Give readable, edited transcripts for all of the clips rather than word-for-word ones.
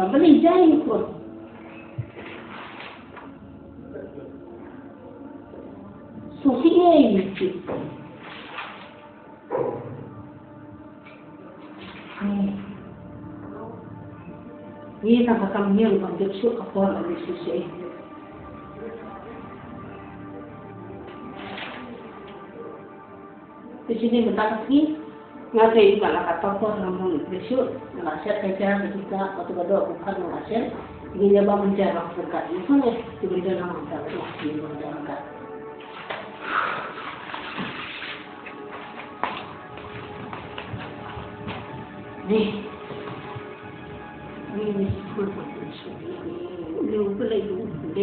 Beli jaring pun. Susi ini. Ini nak kami yang panggil suka apa lagi susi. Di sini bentar lagi. Ngaji juga lah kata kau ngomong besok ngasih kerja ketika waktu kedua bukan ngasih ini dia bangun jarak dekat itu nih diberi dalam jarak lagi berjalan nih ini sekolah ini boleh jadi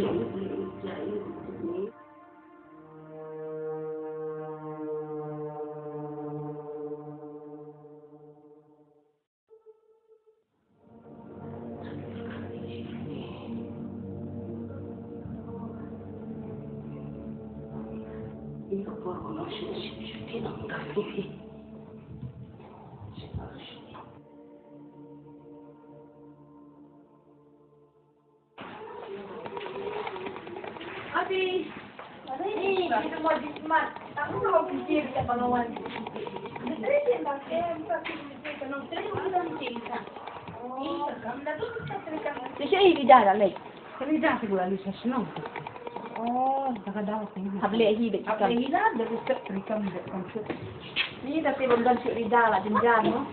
Orang sudah tidak tahu. Abi, ni kita mau di smart. Aku mau kerja di Bangawan. Betul dia pakai bukan kerja kalau saya udah cerita. Oh, kamu dah tu kita cerita. Saya ini dah dah leh. Kali dah segala lu senang. Oh, tak ada apa ni. Habis ini dah. Habis ini dah kita cerita komputer. Ni dah sebelum dah cerita lah jenjang, no.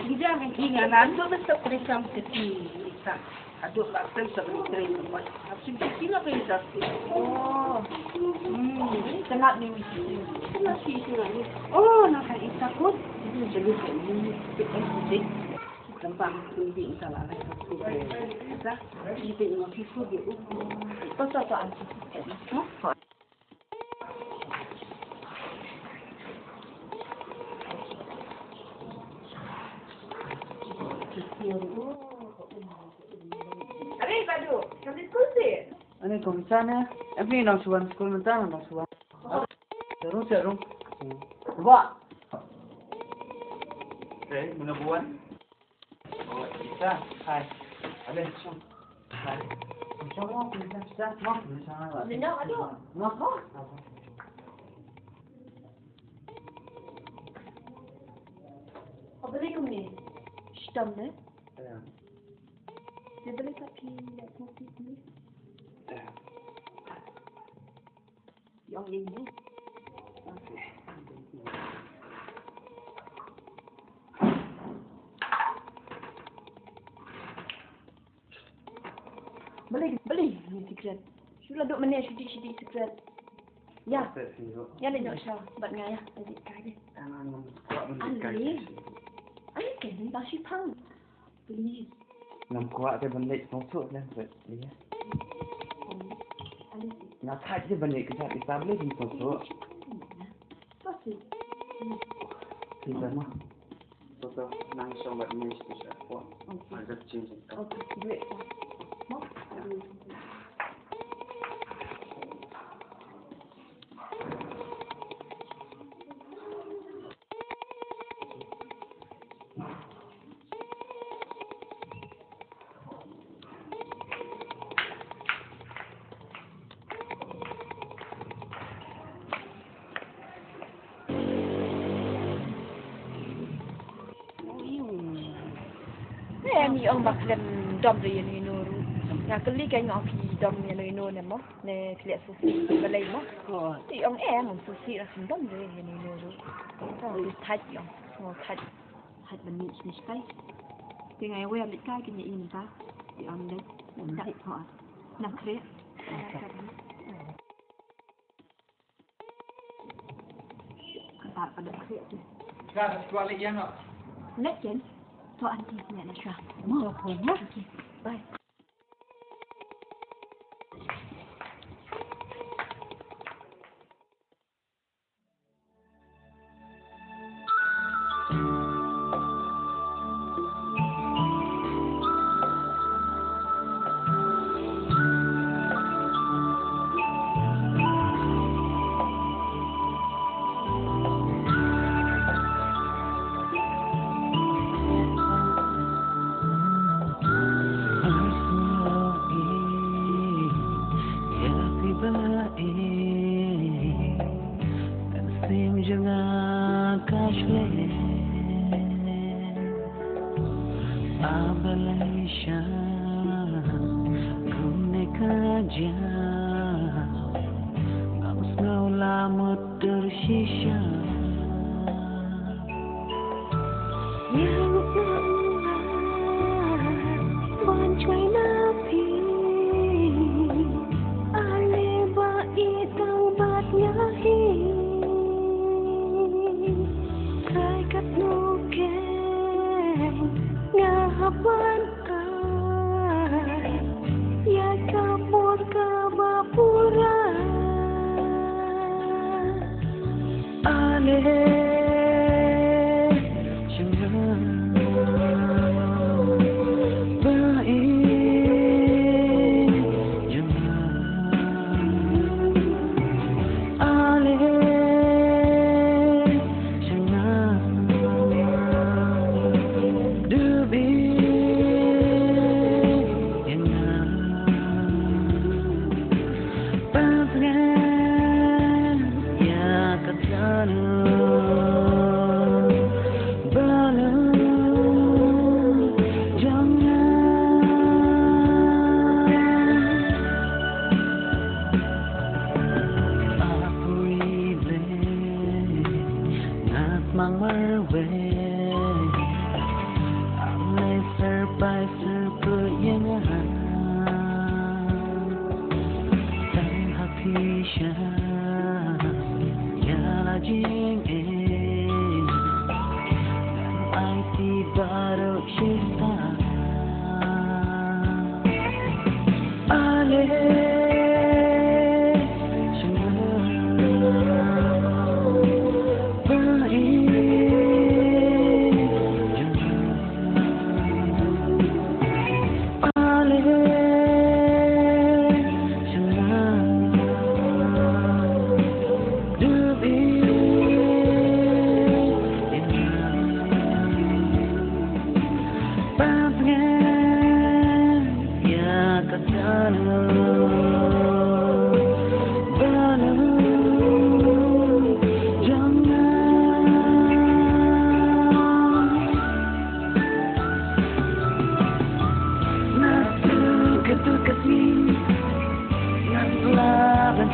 Jenjang yang ini kan tu kita cerita kita. Aduh, laptop seperti ini. Habis itu lah kita. Oh, sangat ni. Sangat sih ni. Oh, nak ikut. Jadi ini gampang tunjuk salah lah. Dah, kita ingin ikut dia. Pasal apa anti? Adik padu, kami kursi. Ani kung sana, every nang suwan school mentang nang suwan. Seru. Ba. Okay, muna buwan. Oh, isa. Hai. Alin, sum. Hai. Sama bisa. Mak bisa lah. Tidak, aduh. Mak. Apa lagi ni? Sistem ni. Ya. Dia boleh pakai laptop ni. Ya. Yang ini. Beli ni secret. Sudah duk mana syuting secret. Ya. Ya ni nak show. Buat ngaya. Adik kaya. Tangan kuat mendekat. Adik kan basi pang. Please. Nam kuat ke balik masuk lah buat dia. Adik. Nak saja balik ke saat establish di masuk. Pasti. Kita mah. Foto nang sobat ni bisa kuat. Ada cincin. Okay. Duit. Mau? Ni ông bạc gần đom rồi như nô nhà cái ly cái nhỏ thì đom như nơi nô này mó nè liệt sushi và lấy mó thì ông em sushi là không đom rồi như nô rồi thì thay ông thay mình nghĩ như thế thì ngày quen bị cái gì in ta thì ông đấy mình đại họ nằm khế bạn pada khế Sekarang sekolah lagi yang nak. nét chén thôi anh thì nhận là sao mua thôi nhá bye. balai siya kung nekaja bagus ngau lamut tersisa yang bancuai napi ale bait ang batnya hi kai kat nuke ngahaban kai ya kapur ka bapura ale mang marwe alay serbai serpe yang tan hapisha ya la jing dan ai baru cinta ale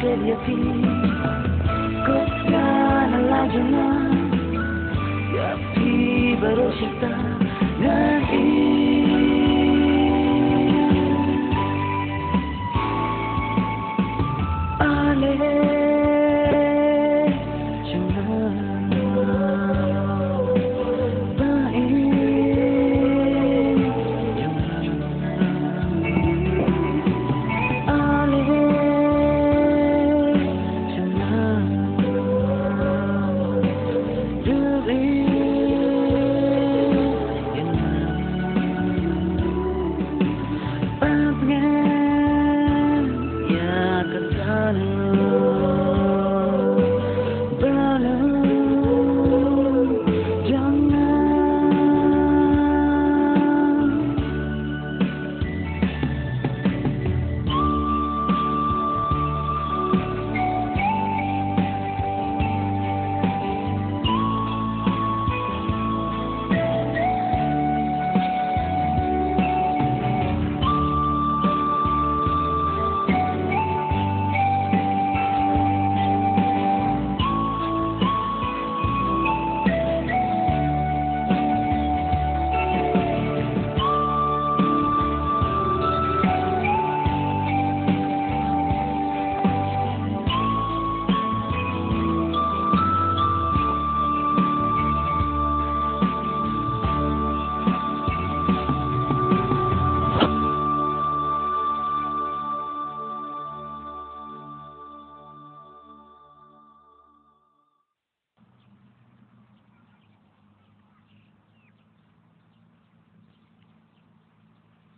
Kediati Kutkan lajuna Yapi baru cinta Nanti Ale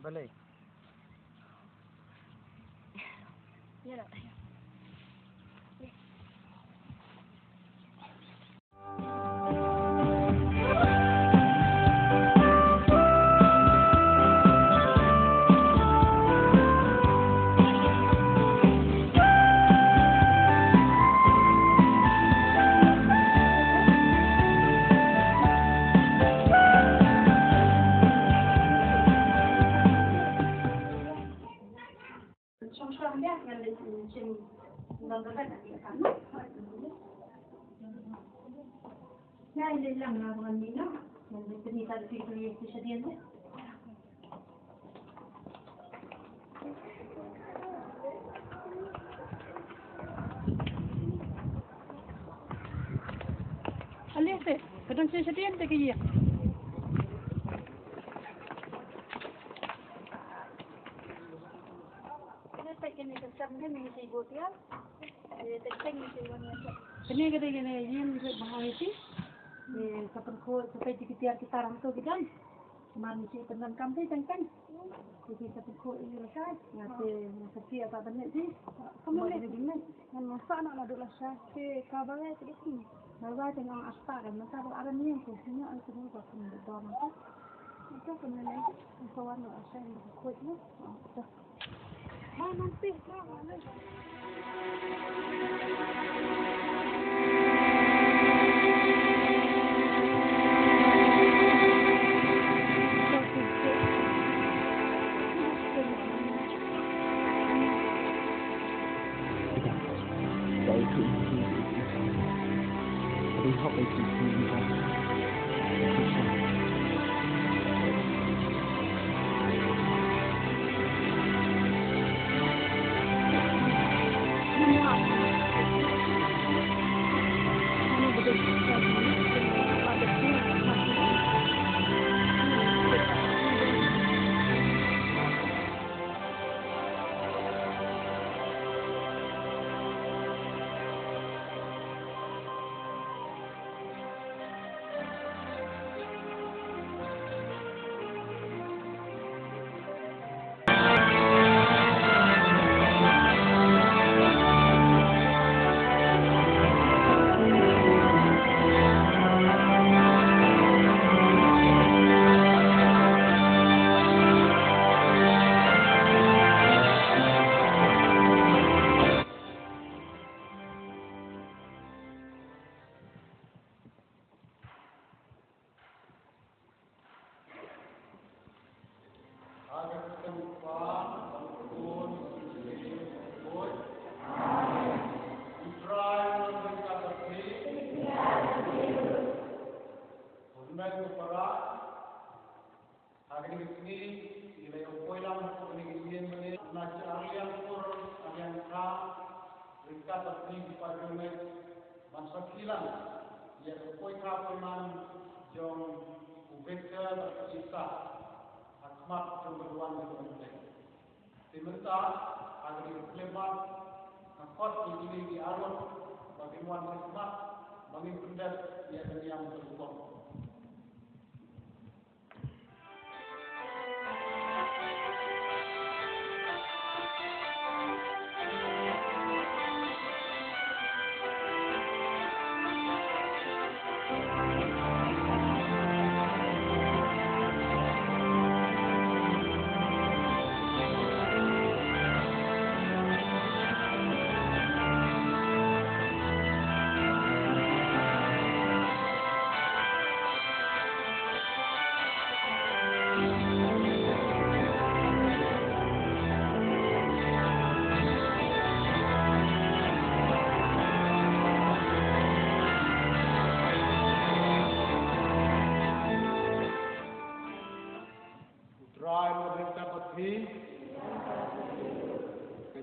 balai. Ya dah. Ya, ini lang na mga nino. Nandito sa pili siya diyan. Aliate, kadang siya diyan kaya. Kini kasabnya may sigot yan. Tagtang ni siya niya. Kini gede yun bahaya sih. Kapan ko sampai dikitiar kita orang tu gidan. Kemarin si teman kampung tengkang. Jadi kapan ko ini rasai. Ngati seperti apa benar sih. Kamu lihat gimana? Yang masa anak ada rasai. Si kabarnya tu sini. Kabar tengah asta kan. Masa ada ni tu sini ada tu buat ni dalam tu. Itu kena lagi. Kawan rasai kuat ni. Nanti,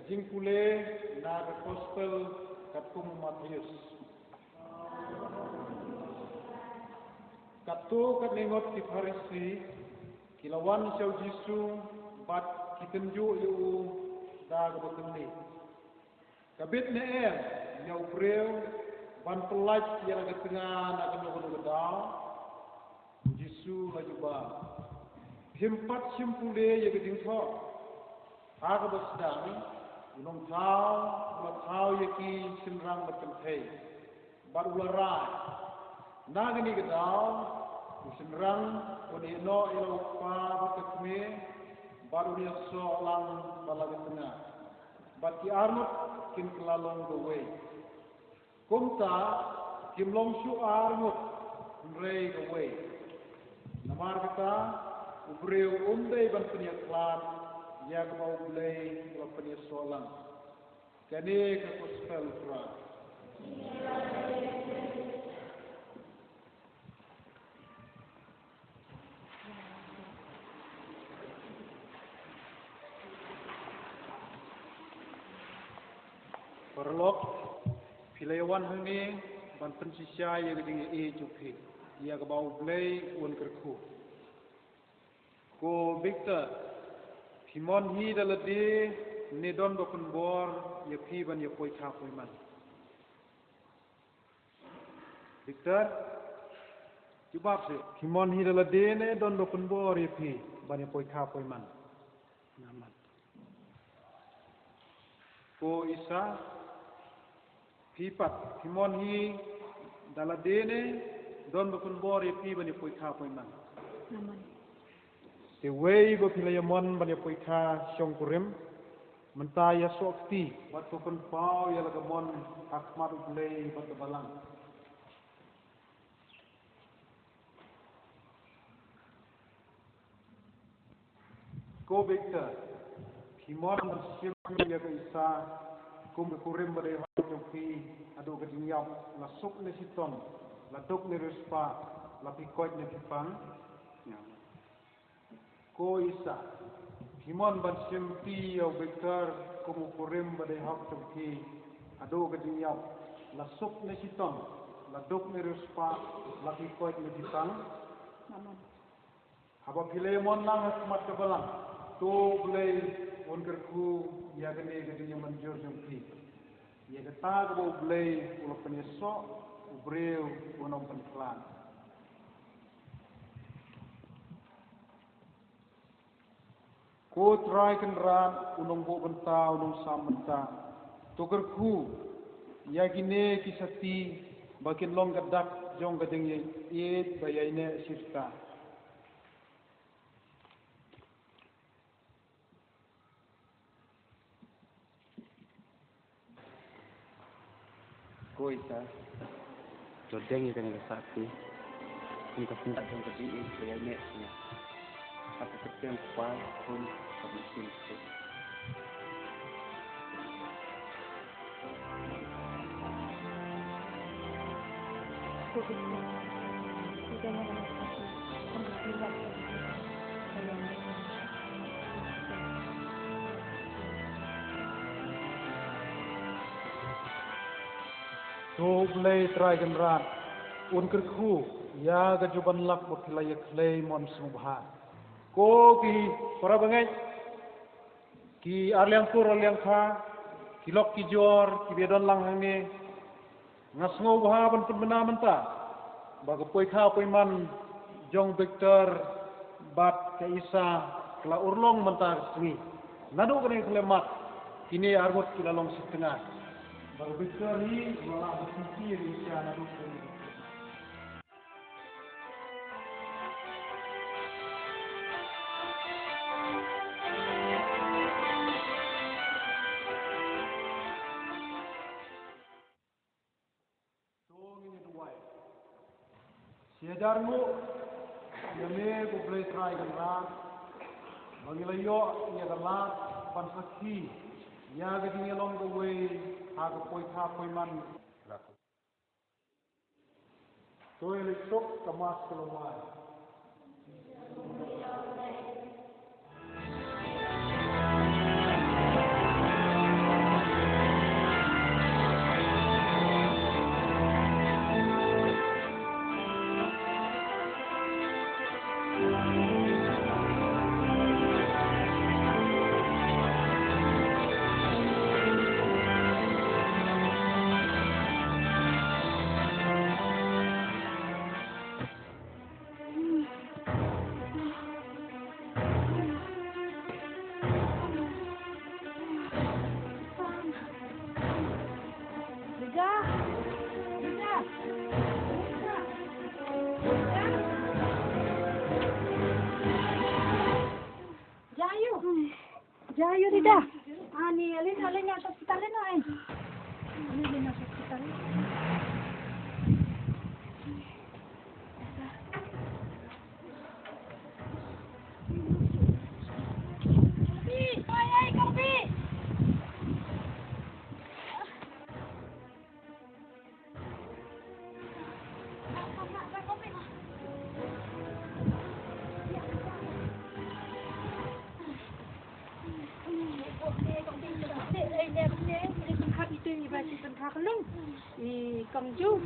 Jingkule na Gospel katung Matius. Katu kat nengot ti Farisi kilawan siau Jisu bat kitenju yu da gobekni. Kabit ne yau breu ban pelaj yang ada tengah nak kena gedau Jisu lajuba. Himpat simpule ye geding tho. Aga basdang Unong tau yaki sinrang berkentai, baru larai. Nagani gedau, sinrang uni no ilo pa berkesme, baru dia soalang balaga tengah. Bati armut kim kelalong gawe. Kumta kim longsu armut rei gawe. Namar kita ubreu undai ban peniak klan. Ya kau boleh melakukan soalan. Kani kapospel pra. Perlok Pilayawan hangni ban pensisya yang geding jupi. Ia kebau play un kerku. Ko Victor Pimon hi dalade nedon dokun bor ya pi ban ya poi kha poi man. Victor jubab se Pimon hi dalade ne don dokun bor ya pi ban ya poi kha poi man. Naman. Ko Isa Pipat Pimon hi dalade ne don dokun bor ya pi ban ya poi kha poi man. Naman. Te wei bo Pilayamon ban ya poi kha syong kurim menta ya sokti bat dokun pau ya lagamon akmat ublei bat balang. Ko Victor Pimon bersim ya ke Isa kum kurim badai hong pi adu gadinyam la suk ne siton la dok ne respa la pikot ne pipang. Ko Isa Pimon ban simpi ya Victor kum kurim badai hong pi adu gadinyam la suk ne siton la dok ne respa la pikot ne pipang. Naman. Haba Pilayamon nang akmat kebalang to blay on kerku ya gane gadinya manjur jumpi ya kata go blay ulo penyeso ubreu unom penklan ko try kenran unong bo benta unong samenta to kerku ya gine kisati bakin long gadak jong gading ye bayaine sirta. Ko Isa jodeng ya kan sakti kita pindah dong ke sini saya net ya apa kecil kuat pun kami sini Kita mau kasih pengetahuan To blay try kenran un kerku ya gajuban lak bot lay clay mon subha ko ki para bangai ki arliang kur arliang kha ki lok ki jor ki bedon lang hangni ngasngo bha ban pemena menta ba ko poi kha poi man jong Victor bat ke Isa kala urlong menta sini nadu kene klemat kini argot kila long setengah baru Victor ni malah berfikir Isa nadu kene. Siajarmu yame ko play try ganran mangilayo ya galat pansaki ya gading along the way ha ko poi tha poi man to ele sok kamas kelawai Jayo Rida. Ani alin yang hospital na eh. Alin yang hospital. Hakeling. Cầm chú.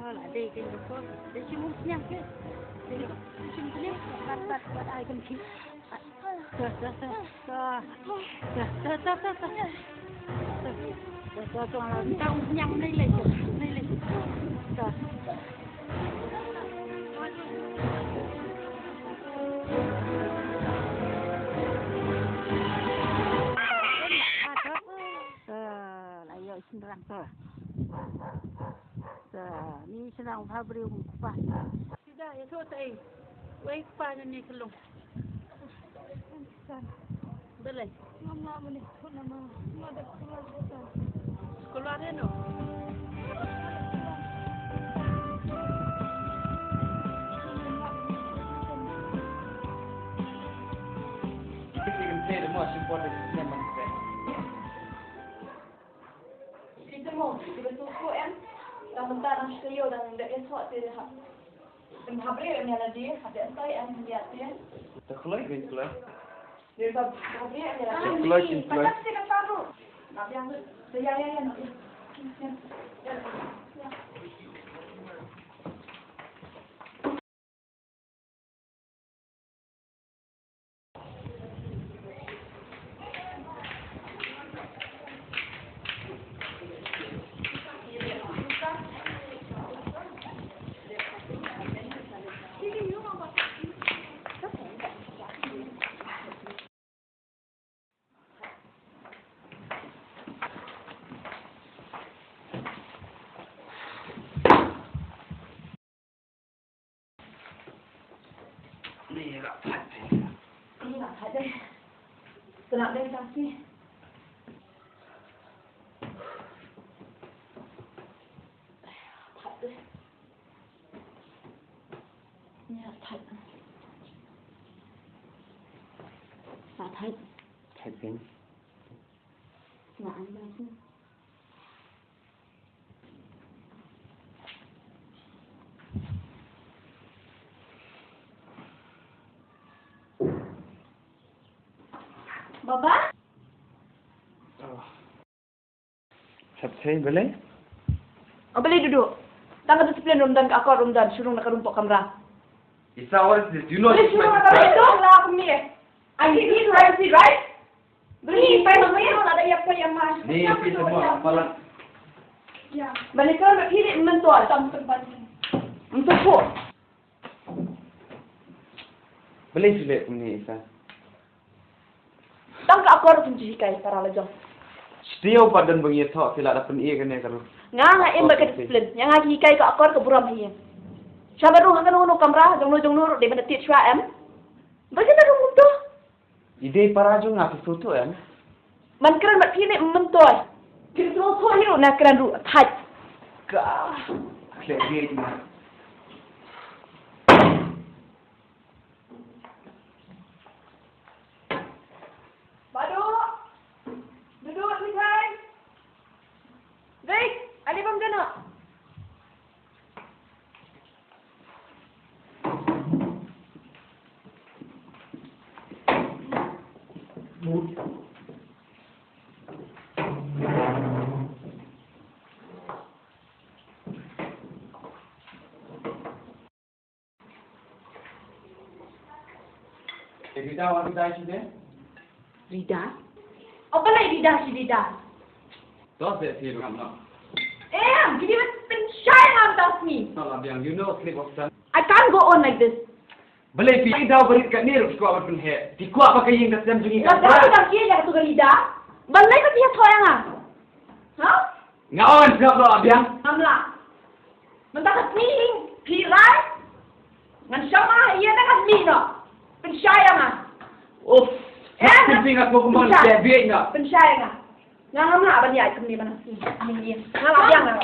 Lại đây cái cô để chim muốn nhang cái để chim cái bắt ai cần chim tao nhang đây lên lại giờ xin làm thôi. Ni senang fabrik kupas. Sudah ya tu saya. Wei kupas ni kelong. Boleh. Mama boleh. Nama ada sekolah. Sekolah dia no. You can say the most important is never say. Kita mau betul tu em. Dan bentar ang studio dan dek esok dia ha. Dan habri ni ada dia, ada entai ang lihat dia. Terkeluar kan keluar. Dia habri ni ada. Keluar keluar. Pasal dia tahu. Nak yang tu ya nak. Ni lah hati. Ini nak ada. Kena ada kaki. Ni thật. Là thật. Thật kan. Là anh đây chứ. Baba? Thật say boleh? Boleh duduk. Tanggal disiplin Ramadan ke akad Ramadan suruh nak rumput kamera. Isa, what is this? You know Boleh this suruh my nak kamera sister. itu lah aku ni. I need privacy, right? Beri privacy ada apa yang mas. Ni pi semua kepala. Ya. Balik kalau nak pilih mentua sama tempat. Untuk apa? Boleh sulit ni Isa. Tanggal akad pencuci kai para lajang. Setiap padan bagi thok sila dapat ia kena kalau. Nga ember ke disiplin. Yang lagi kai ke akad ke buram hiya. Siapa tu akan nunu kamera jong nur di mana tit shua em. Bagaimana kamu tu? Ide para jong apa foto kan? Man keren mat pilih mentua. Kira semua tu hiru nak keren ru thaj. Kah. Klek dia ni. Duduk Mikai. Baik, ada bang kena. Rida, what Rida is there? Rida? Apa lagi Rida si Rida? Don't say it, no. Gini man pensyai ham tas ni. No, Abiang, you know slip of sun. I can't go on like this. Boleh pi dah beri kat ni ruk kuat pun he. Di kuat pakai yang dah jam jungi kat. Kadang dah kia jaga tu Rida. Balai kau dia thoyang ah. Ha? Ngawan siap lo Abiang. Namla. Mentah keting, pirai. Ngan sama ia nak mi no. Pensyai ah. Uff. Penting aku kembali dia biar nak. Pensyai ah. Ngang lắm bên dạy cầm đi mà mình yên. Ngang lắm yang nào.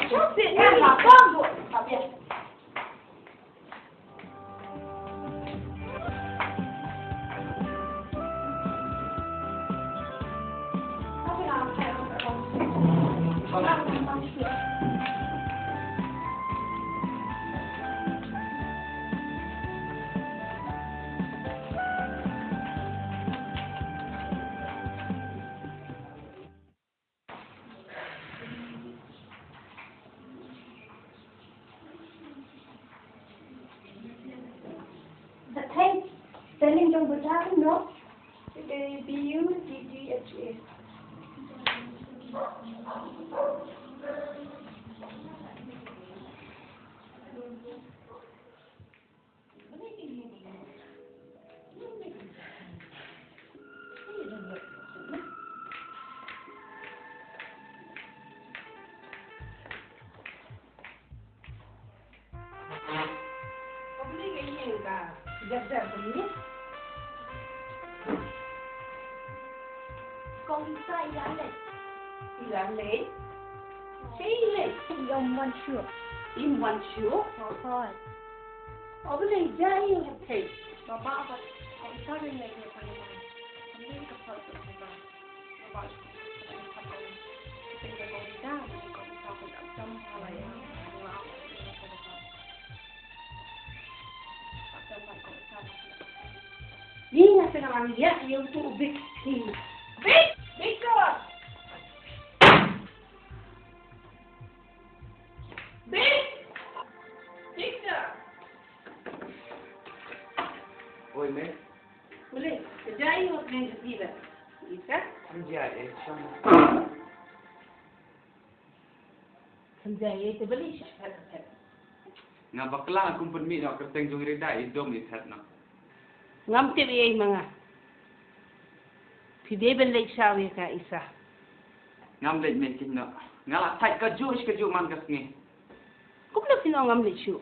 Ngang là con rồi. Tạm biệt. Thầy, tên mình trong bữa trà không đó. BUDDHA. Beli cái gì cả, đẹp đẹp của nhé. Con đi sai lắm này. Đi làm lễ. Cái lễ. Dòng văn sửa. In one shoe. Thôi. Beli jahil thầy. Bapak apa? Kok bisa rin na ito pa naman? Hindi ka pa ito ba? Bapak, ang kapal. Tinggal ko kita, kung bisa ko ang jam halaya. Ang lao, ang ko ba? Pagdaman ko isa. Ni nga sa naman niya, yung tubig. Big! Big ka! Big! Big ka! Ôi mấy, Beli, kejaya yung mga sila. Isa? anh già vậy xong. Kejaya itu beli siya. Nga bakla akong panmi no kerteng jong rida idom ithat no. Ngam tibi mga. Pide ben lek sawi ka isa. Ngam lej mekin no. Nga la thai ka ju man kas ngi. Kumla sino ngam lek shu.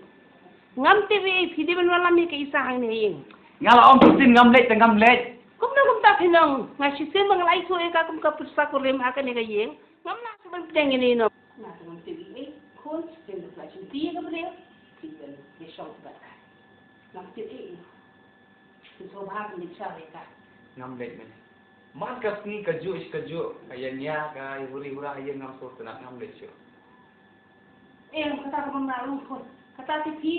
Ngam tibi pide ben wala mi ka isa hang ni ing. Nga la om tin ngam lej te ngam lej. Kumla kumta pinong ngasisin mga lai so ka kum ka pusa ko rem akan ni ka ing. Ngam na sa ben pideng ni no. Na ngam tibi kun sin ka shu ti ka bele. Tiben ni shong ba ka. Ngam tibi. So bahag ni sawi ka. Ngam lej men. Man kas ngi ka ju ayan ya ka huri hura ayan ngam so tena ngam lej shu. Kata ko maru ko. Kata ti pi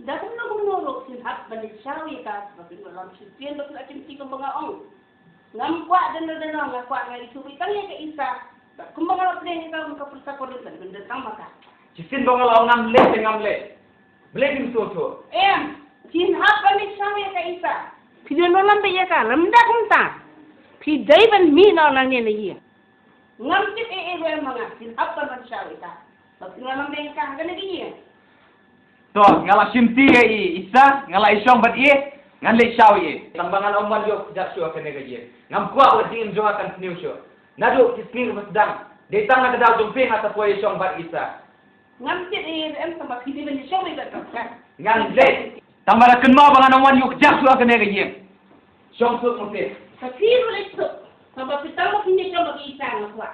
datum na gumnoro sin hak balik sawi ka bakit walang sipien bakit atin ti ko mga ong. Ngam kwa dan nga kwa nga isubi tang ka isa. Kung mga lapre ka kung kapulsa ko rin benda tama ka. Chisin bang la ngam lej te ngam lej. Blekim so so. Sin hak balik sawi ka isa. Pidon walang ba ka lamda kung ta. Piday ban mi na lang ni ni. Ngam ti mga sin hak balik sawi ka. Bakit walang ba ka ganagi. To ngala simti isa ngala isong bat ngan lej sawi tambangan omwan yo jak shu akan nega ye. Ngam kwa wa din jo akan sniu shu. Nadu kisni masdang. Detang na kadal jumping ata po isong bat isa. Ngam ti sama pide ban sawi ka. Ngan lej tambara kenma bangan omwan yo jak shu akan nega ye. Song su mute. Tapi boleh tu. Sampai kita mau pindah ke bagi isang aku.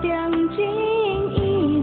tiếng chinh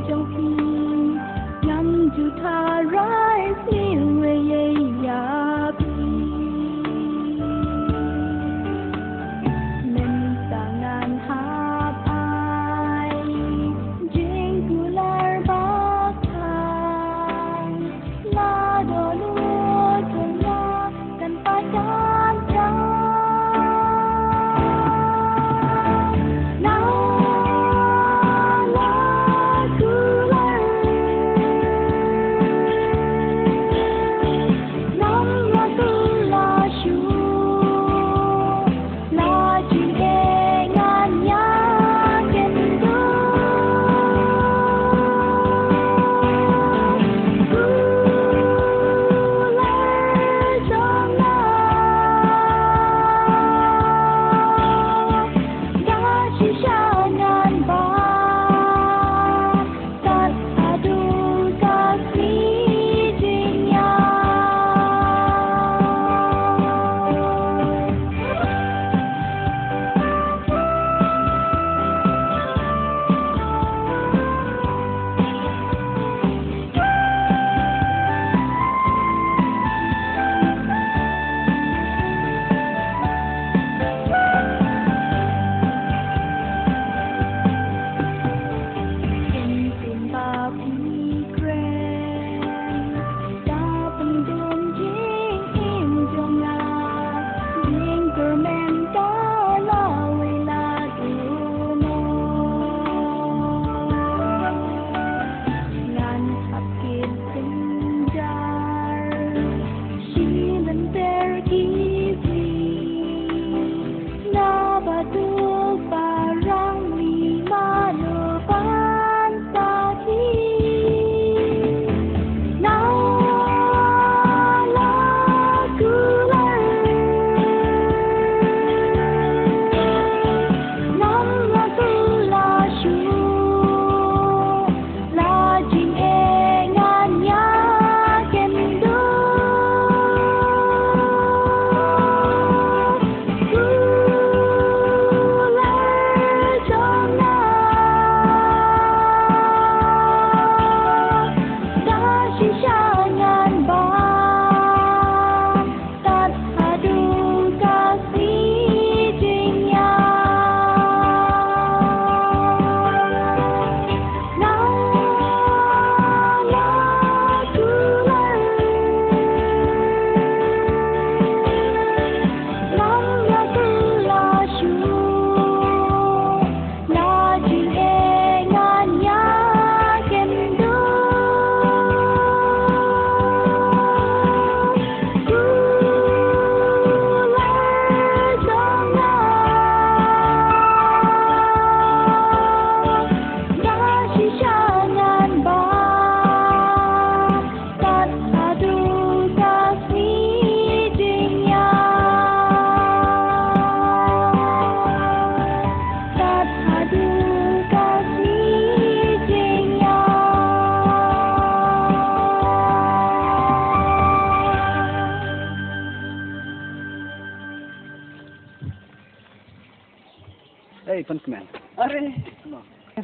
Punchman. Are,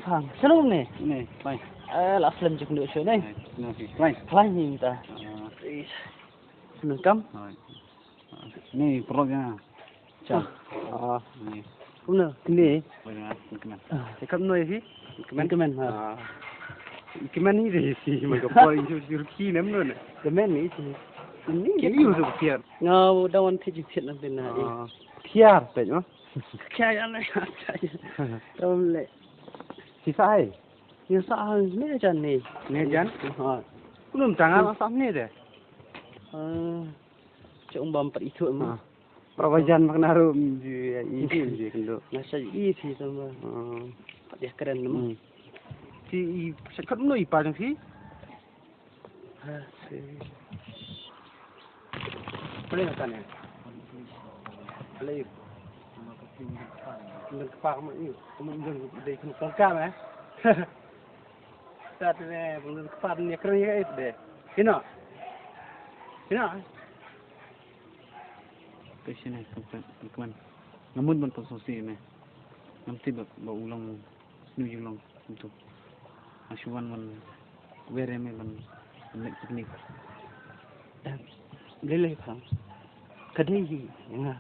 fang. Senang ni. Ni, fine. Last film je kena show ni. Fine. Fine ni kita. Senang kam? Ni program. Cak. Ni. Kumna, kini. Punchman. Cakap noi si. Kemen. Kemen ni deh si, mereka pori Turki nam nun. Kemen ni si. Ini ini usah kiar. Ngau dawan tiji fit nanti na. Kiar, tak no? Kaya na. Tahu le. Sisa hai. Ni sah ni jan ni. Ni jan? Ha. Belum tangan asam ni deh. Cuma bamper itu mah. Perwajan maknaru ini kendo. Nasa isi sama. Dia keren nama. Si sekat no ipa jang si. Boleh nak tanya? Boleh. Mình phạt mà yêu, mình dừng để không có cam á. Saat ini mình phạt ni kerja cái itu deh. Kena. Ke sini teman. Namun pun posisi ni. Nanti berulang, ulang untuk asuhan man, where me man Lek sini. Dan lele phang. Kadai nga.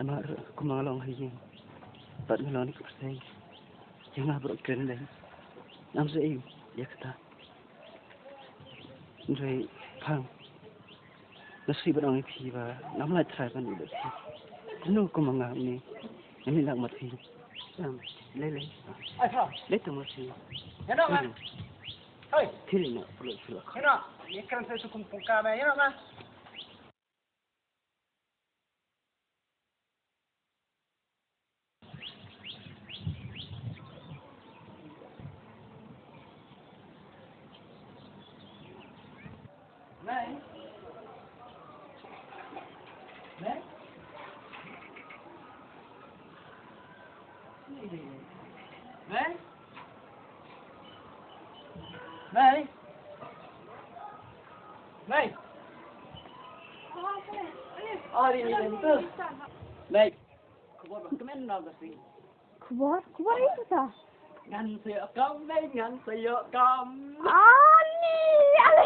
Ama kumangalong hayin. Pat ngaloni kapsay. Yang bro kren dai. Nam se ei yakta. Rồi phang. Nasi barang phi ba nam lai trai ban được. Kuno kumanga ni. Ini nak mati. Lele. Ai phang. Lấy tụi mình xin. Nhớ đâu mà. Ơi. Thế này nè, phụ lục. Nhớ đâu. Ini kan saya sukum pungka mày nhớ đâu mà. Này. Này. Này. Này. Này. Ari ni tu. Này. Kubar kemen nak sih. Kubar itu ta? Ngan saya kam này, ngan saya kam. Ani, ale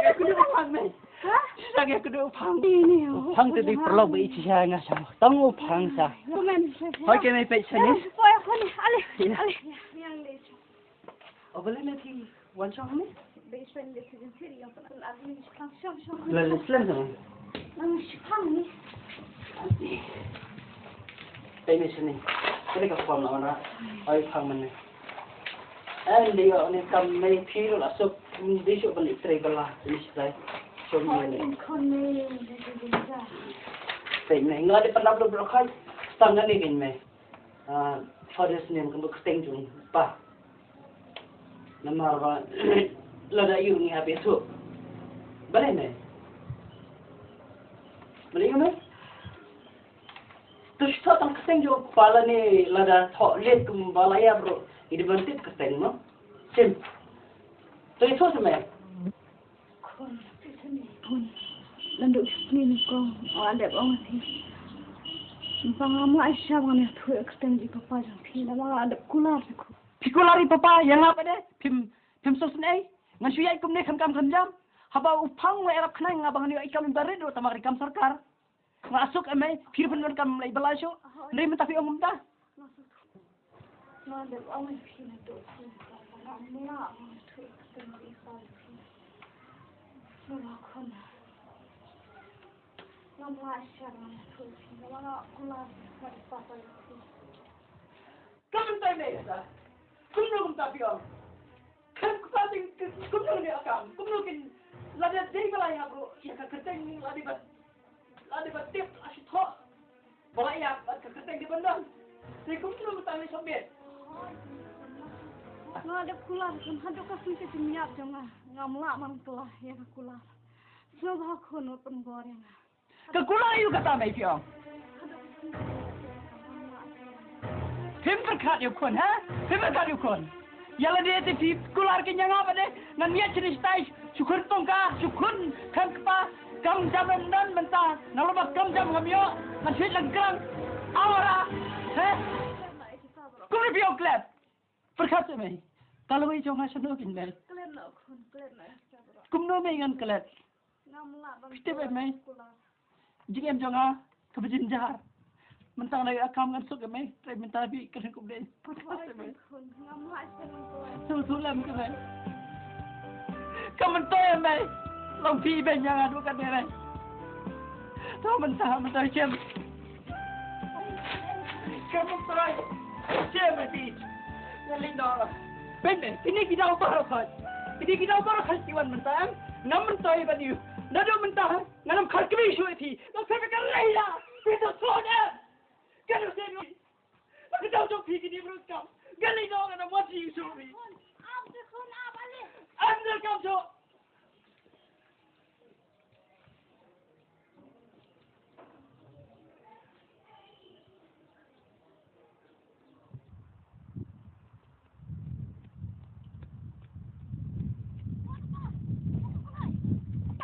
Saya kudu upang này. Hah? Saya kudu upang. Ini. Phang tự đi pro bị chi sa nga sa. Tong u phang sa. Komen. Thôi cái này phải xin. Oi, ale. Yang dia. Ở bên này thì quan trọng không? Beijan dia sendiri yang pernah lagi langsung. Là Islam rồi. Langsung ni. Đây này xin. Cái này có phòng nào ra. Oi phang mình này. Anh đi ở này cầm mấy phi rồi là sụp đi chỗ bên Israel bala đi sai. Chôm này này. Kone. Tại này ngã đi pandap được khai. Tăng cái này cái này. Forest name kan berkesteng jung pa. Nama apa? Lada yu ni habis tu. Boleh ni? Boleh ni? Tu sudah tang kesteng jung pala ni lada thok liat kum balaya bro. Ini berarti kesteng no? Sim. Tu itu semai. Kon, pun. Landuk ni kau. Ada orang sih. Bang Aisyah mana tu extend di papa jam phi nama ada kular aku. Pikulari papa yang apa deh? Pim sosun ai. Ngan syai kum ne kam jam. Haba upang wa erap khnai ngabang ni ikam bare do tamar ikam sarkar. Masuk amai phir pun kam lai balasho. Nei men tapi omum ta. Nah, ada orang phi na tu. Nama tu extend di papa phi. Nama kon. Nama Aisyah mana tu nama kular pada papa phi. Kam tai nei sa. Kum no kum tapi om. Kan kupating kum no ni akam. Kum no kin lada dei balai ha bro. Ya ka keteng ladi bat tip asyik tho. Balai ya ka keteng di bandang. Saya kum no tang ni sombet. Nah, ada kular kan haduk kasih ke minyak jangan ngamla mang telah ya kular. Sebab aku no penggoreng. Kekulai you kata mai piong. Tim berkat you kon, ha? Tim berkat you kon. Yala dia ti kular ke nyang apa deh? Ngan niat jenis tai syukur tongka, syukur kan kepa kam jam dan mentah. Nalobak kam jam kamyo, ngan sweet langkang. Awara, ha? Kulit piong klep. Berkat mai. Kalau mai jong hasan okin mai. Kalian nak kalian. Kumno mai ngan klep. Ngamla bang. Kita mai. Jika em jangan kebejin jahar, mentang lagi akam ngan sok emai, try minta bi kena kum deh. Sulam ke mai. Kamu mentoi emai, long pi ben jangan bukan berai. Tahu mentah cem. Kamu try cem mati. Ngalin dong. Ben ini kita ubah kan. Ini kita ubah kan siwan mentang. Ngam mentoi baniu. Nado mentah, nganam khalkmi shui thi. Lo se kan leila. Itu soda. Kan se ni. Aku tahu tu pergi di perut kau. Gali dong ada mati suri. Am se khun ab ale. Am se kau tu.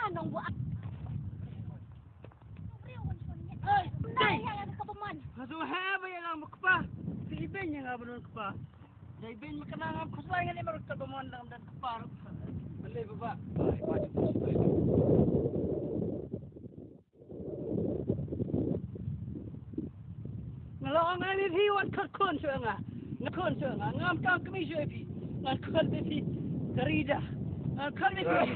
Nong buat. Hazu ha ba yang makpa. Si ben yang abon kepa. Dai ben makanang am khusai ngani marut ka bamon dang dan kepa. Boleh Bapak. Kalau orang ini hiwat kerkon suanga, ngkon suanga, ngam kang kami suapi, ngkon bepi kerida, ngkon bepi.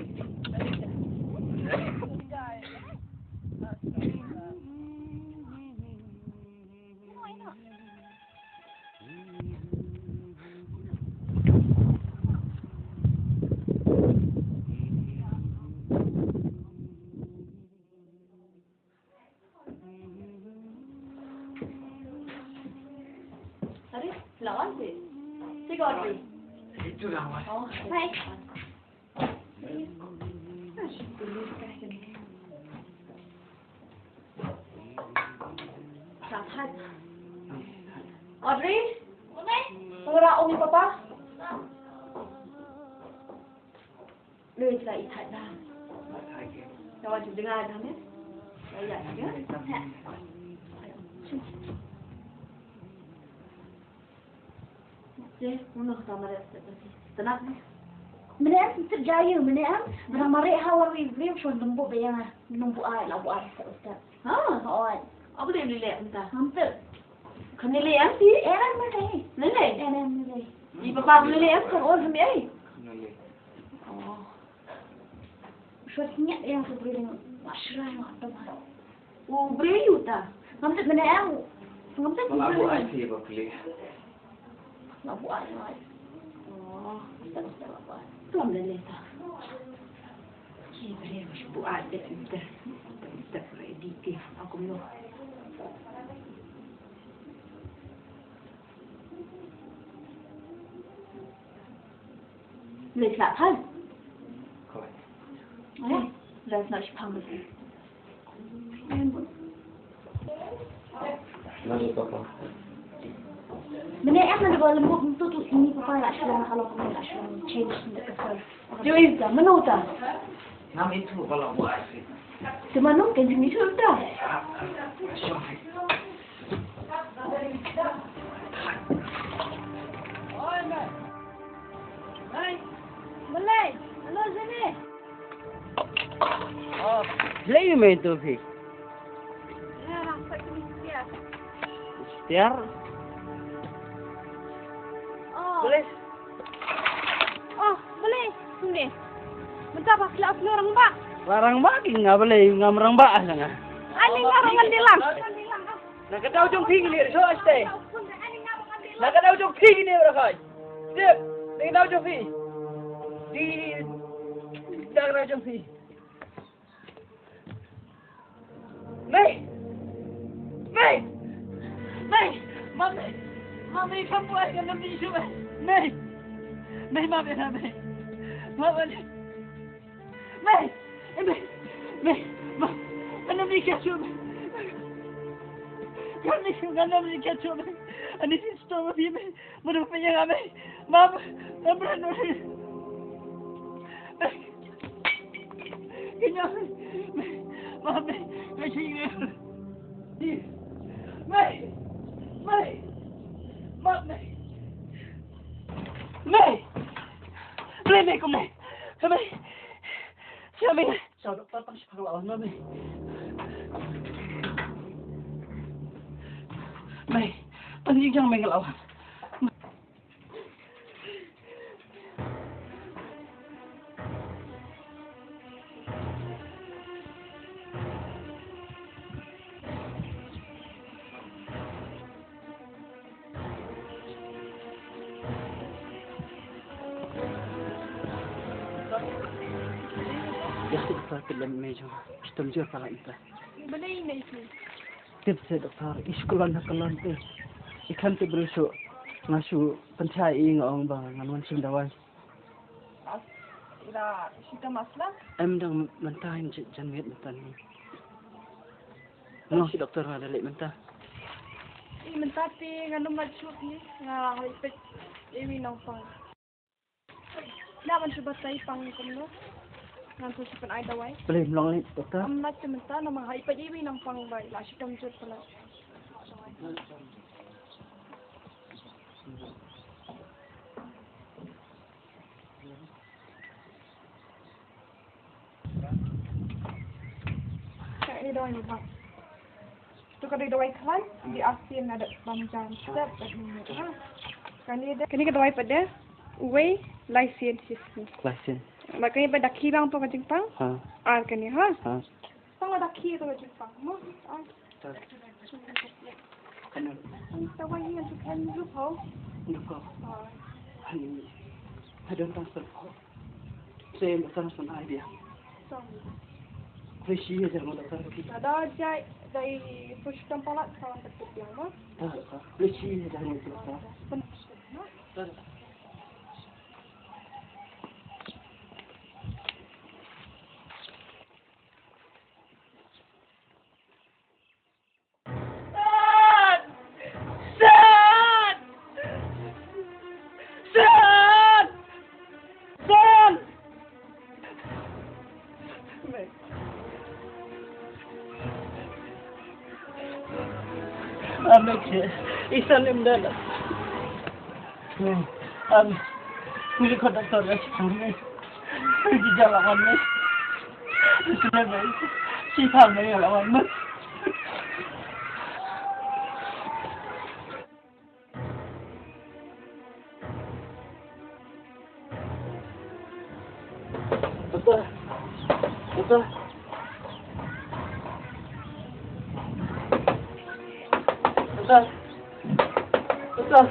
Tadi, lawan sih. Si Godri. Itu lah, Wan. Oh, baik. Sampai. Audrey? Tenggerak umi papa? Lười lại thải ra. Rồi chúng ta làm nhé. Đây là nhé. Menam terjaya menam ramai hawari beliau schon lembu bayang lembu air lembu air ustaz. Ha, oh. Apa dia lihat entah? Hampir. Kena lihat sih. Eran mana ni? Nene. Eran mana? Di papa boleh lihat kan orang semai. Oh. Suatnya yang seperti dengan masyarakat yang ada. Oh, beriu tak? Hampir menam. Hampir Kalau aku IT boleh. lembu air. Oh, Ustaz apa? tu ambil lihat tak? Kira harus buat dia entah. Tak ready ke? Aku mau. Lihat tak kan? Kau. Eh, lihat nak siapa lagi? Lalu apa? Menam mana kalau lembu itu tu ini papa nak sudah kalau kamu nak sudah change untuk kesal. Jauh tak? Mana tak? Nam itu kalau buat IT. Semana kan jenis tu tak? Boleh. Halo sini. Oh, boleh main tu Fi. Ya, rasa Kristian. Istiar. Oh. Boleh. Oh, boleh. Sini. Bentar pak kelas orang pak. Larang bagi nggak boleh ngamrang baas nggak. Ani ngarang ngandilang. Nak kata ujung tinggi ni, so stay. Nak kata ujung tinggi ni berapa? Sip. Nak kata ujung tinggi. Di. Nak kata ujung tinggi. Mei. Mei. Mei. Mami. Mami kamu akan lebih suka. Mei. Mei mami mami. Mami. Mei. Mei. Mei. Ano ni kaso? Kami sudah namin kaso. Ano si store of me? Mano pa niya kami? Mama, nabrano. Kanya. Mami, kasi May. May. Mami. May. May ko May. May. Sabi. Sa doktor pang sipaklawan Mami. May. Pandigang may ngalawan. يا أخي دكتور كلم ميجو اشتمجور طلع انت Boleh ini sih. تبسي دكتور ايش كلنا كلنا انت ikan tu berusuk masuk pencai ngong bang nganuan sim dawai Ira, kita masalah. em đang mentah jan miet mentah ni no si doktor ada lek mentah Ini mentati nganu masuk ni. Ngah ipet ini nampang. Dah mencoba saya pang kumno. Ngantu sipan ai dawai. boleh melong ni doktor Amat sementara nama ipet ini nampang baik. Lah si kamjur pula. doi ni bang. Tu kada doi klan di asin ada banjang sedap begini. Kani ka doi pada uwe license system. Klasian. Makanya pada daki bang tu ka Jepang. Ha. Kani ha. Ha. Sama daki tu ka Jepang. Mo. Ano? Tawa yan tu kan lupa. Nako. Hani. I don't understand. Saya masalah sana idea. Krishi aja mau datang kita. Ada jai dari pushkan palat kawan dekat yang mo. Krishi aja mau datang. Amek isan imdala. Muli ko doktor ya sini. Pergi jalan ni. Sudah si tham ni jalan ni. Betul. Betul. Betul. Betul.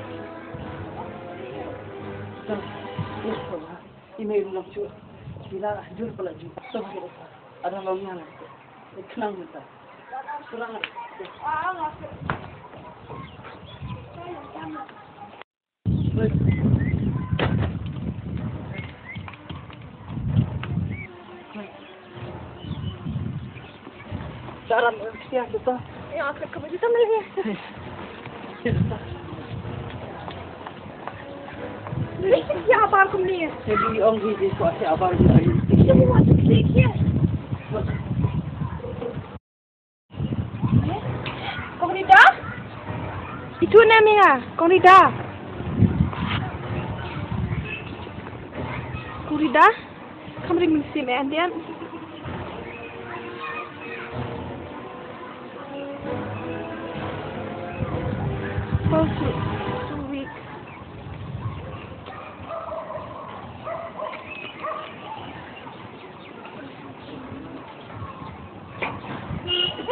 Betul. Email nak cuba. Bila jujur pula jujur. Betul. Ada longnya lah. Kenang betul. Kurang. Cara siap betul. Ya, aku kembali sama dia. Ini apa aku ni? Jadi orang ini kuasa apa lagi? Ini buat sedikit. Kau ni dah? Itu namanya, kau ni dah? Kau ni dah? Kamu ring mesti mendian. Oh, so weak.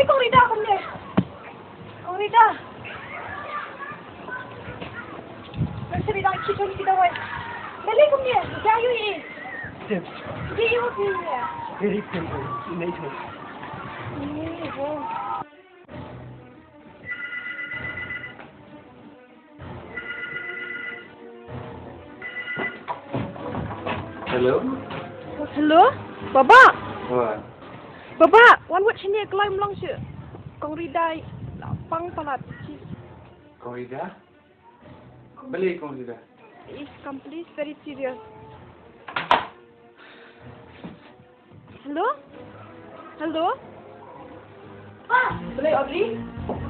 Kau Rida, kamu ni. Kau Rida. Nanti Rida kita kita buat. Balik kamu ni. Jauh ni. Step. Jauh ni. Very simple. Nature. Oh. Hello? Hello? Baba? What? Baba, wan buat sini kelai melang je. Kong Rida lapang palat. Kong Rida? Balik Kong Rida. Is complete very serious. Hello? Hello? Boleh Audrey?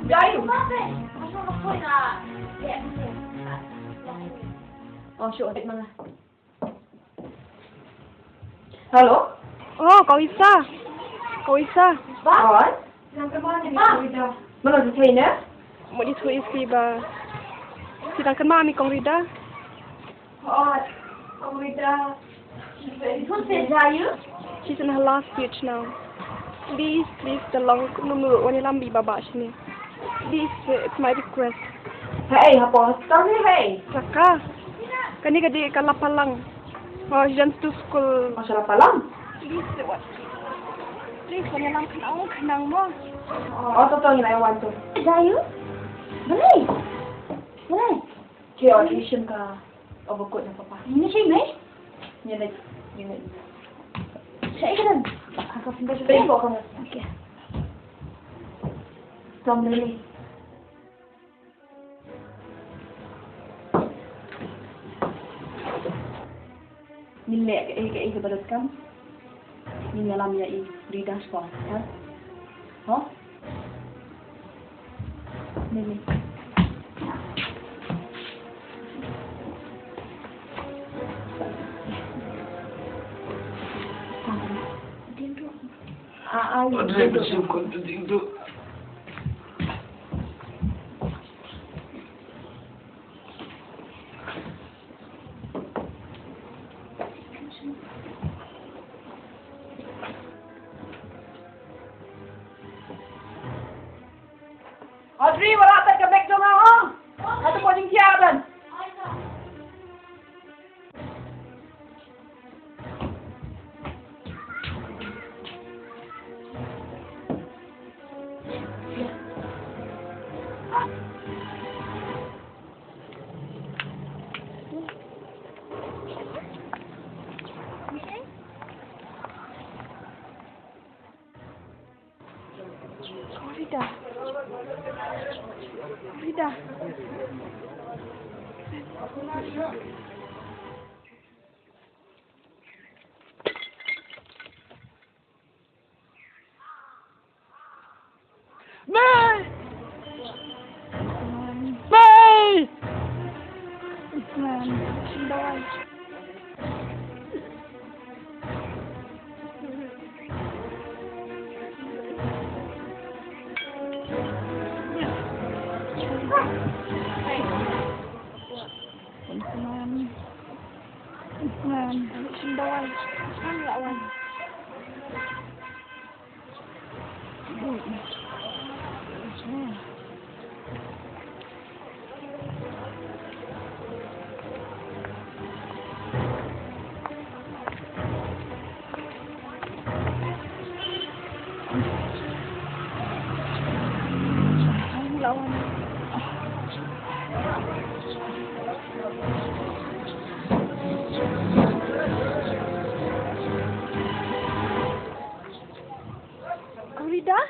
Jai. Oh, syuk adik mana? Halo? Oh, kau Isa. Kau Isa. Bawal? Yang kemana ni kau Rida? Mana di China? Mau disuruh isi ba. Sedangkan mami kong Rida. Oh, kau Rida. Itu saja. She's in her last stage now. Please, tolong menurut wanita lambi baba sini. Please, it's my request. Hey, apa? Kau ni hey. Saka, kani kadi kalapalang. Oh, she wants to school. Masalah palang. Please, what? Please, wanita lambi kenang mo. Oh, totoo yung naiwan to. Jayo? Balay! Balay! Kaya audition ka. Overcoat ng papa. Hindi siya may? Yun na. Siya ikaw. Ako pinda siya. Pwede po ako na. Okay. Tom Lily. Nilai ke kebarat kamu. Ini alamnya i Rida sekolah. Hah? Ini. Andre bersyukur itu. Audrey, wala tayo kabek doon nga, ha? Ato po yung siyadan. Rida. Rida. May! May! Usman. Sindawai. Usman. Usman. Sindawai. Usman lawan. Usman. Lawan. Rida?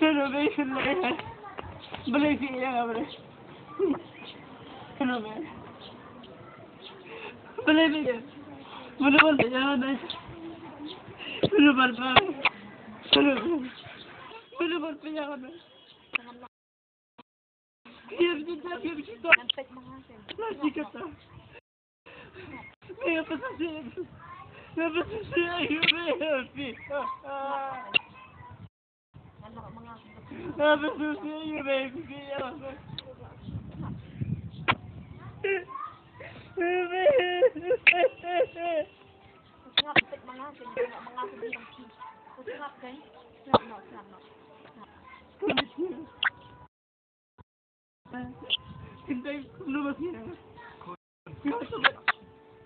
Suruh beli sendiri. Beli sih yang apa? Suruh beli. Beli ni. Benar jangan deh. Suruh beli. Suruh. Suruh beli jangan deh. Dia begitu. Masih kata. Apa sih? Apa sih? Ayo beli. Apa susah you baby?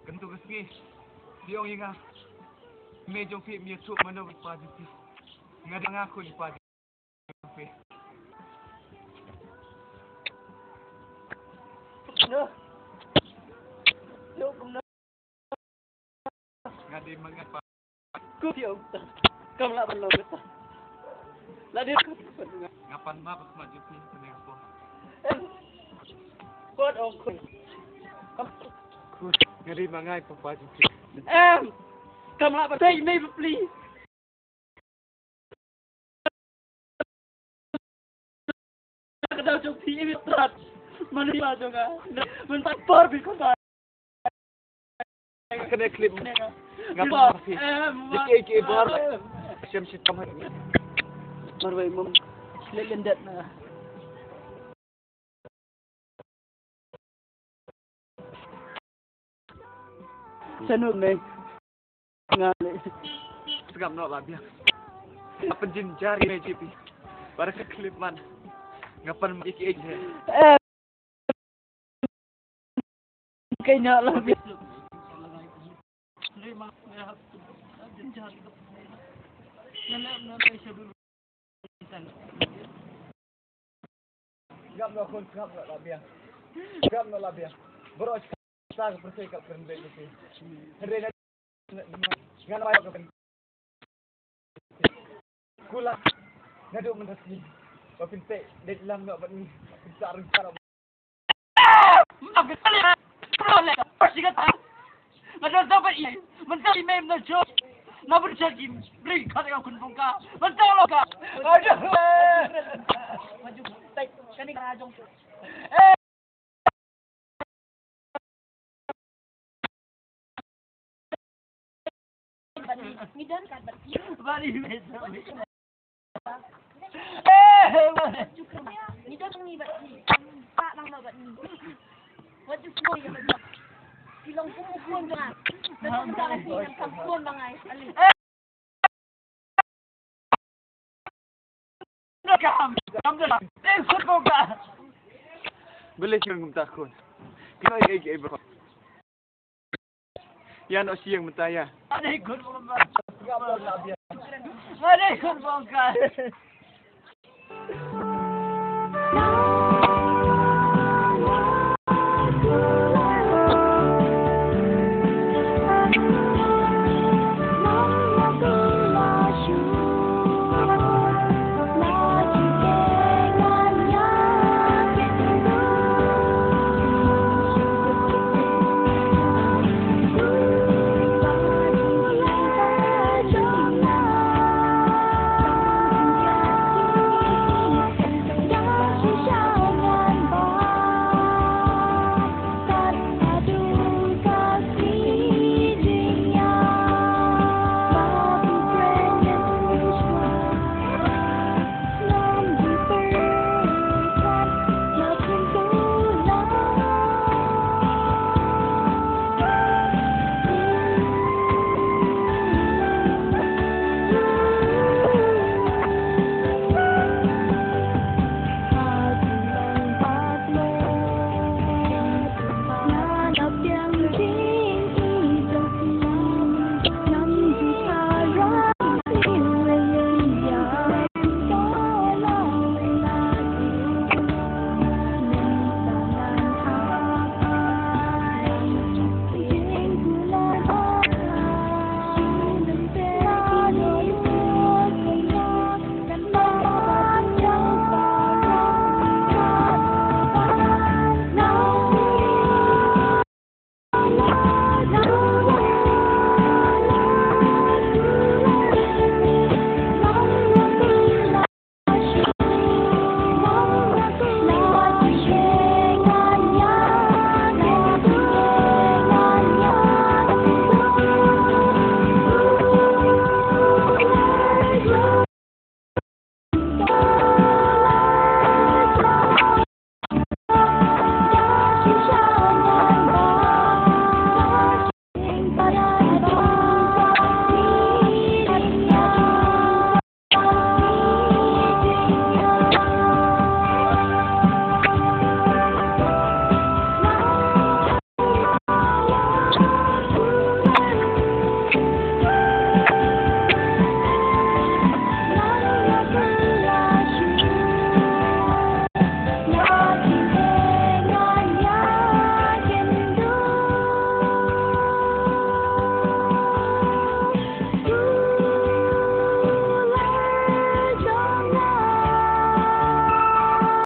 Ganito kasi. Yung nga. Medyo fit me to maneuver positive. Nga nga ako yung positive. No. No, no. Nga di mga pa. Kupiyo. Kamu lah belum betul. Lah dia Ngapan ma pas maju pi kene ako. Buat ongkos. Nga di mga ipapaju pi. Kamu lah betul ini please. Kadang jauh ini berat. Mana dia juga. Mentah par bi kau. Kene klip. Ngapan pi. Dikiki bar. Syamsi kamar. Marwai mum lendet na. Sanu ne. Ngale. Segam no lah biar. Apa jin jari ne jipi. Para ke klip man. Ngapan iki aja. Kayaknya lah memang jahat. Nana siya dulu. Gam no kun gam no labia. Gam no labia. Bro sa percaya ka pernah itu. Hari na ngana mayo ka pen. Kula ngadu menrasmi. Papinte det lang no ban ni. Sarang sarang. Magkali. Prole. Sigat. Ngadu dapat ini. Mentari mem na job. Nabur jagim. Bring kada kun bungka. Mentalo ka. Aduh. Maju. Tai kani rajong. Ngidan kan berarti. Bali mesa. Ngidan ni berarti. Tak nang berarti. Wajib semua yang berarti. Silong pun jangan. Betul tak sih yang kampun bangai. Boleh sih ngumtakun. Kena ay bro. Yan o siyang mataya. Ada ikut bongkar. Ada ikut bongkar.